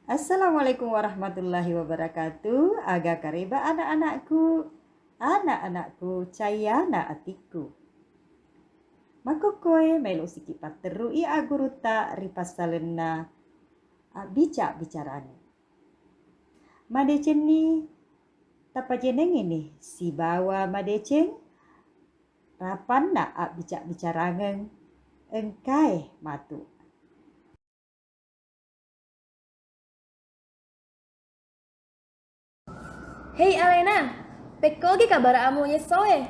Assalamualaikum warahmatullahi wabarakatuh. Aga kariba anak-anakku, cayana atiku. Makokoe melo siki pateru I aguruta ripasalena bicarane. Madeceng ni tapajeneng ini si bawa madeceng rapan na bicarangen engkai matu. Hei Alena, pekogi kabar amu nyesoe.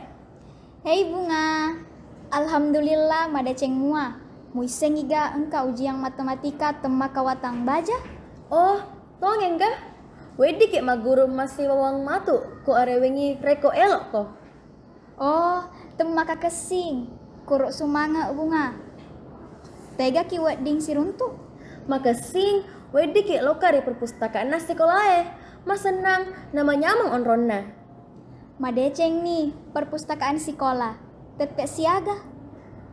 Hei Bunga, alhamdulillah madeceng mua. Muiseng iga engka ujian matematika tema kawatang baja. Oh, tongeng kah? Wedi kek maguru masih wawang matu, ko arewengi reko elok ko. Oh, tema kakesing. Kuruk sumanga Bunga. Tega ki wedding siruntu. Makasing, wedi kek lokari perpustakaan na sekolahe. Mas senang nama nyamang onronna. Madeceng nih perpustakaan sekolah. Tetek siaga.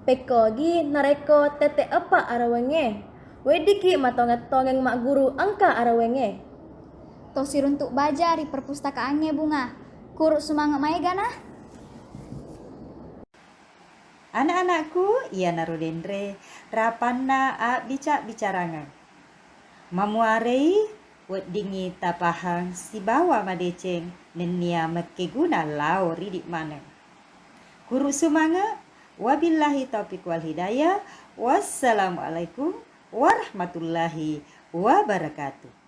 Pekogi nareko tete apa arawenge. Wedi kek matongeng mak guru angka arawenge. To siruntuk baja di perpustakaannya Bunga. Kuruk sumanga maega nah. Anak-anakku, iya narudendre rapanna bicarangan. Mamuarei weddingi tapahang si bawa madeceng nenia mekeguna lau ridik mana. Guru sumanga, wabillahi taufiq wal hidayah. Wassalamualaikum warahmatullahi wabarakatuh.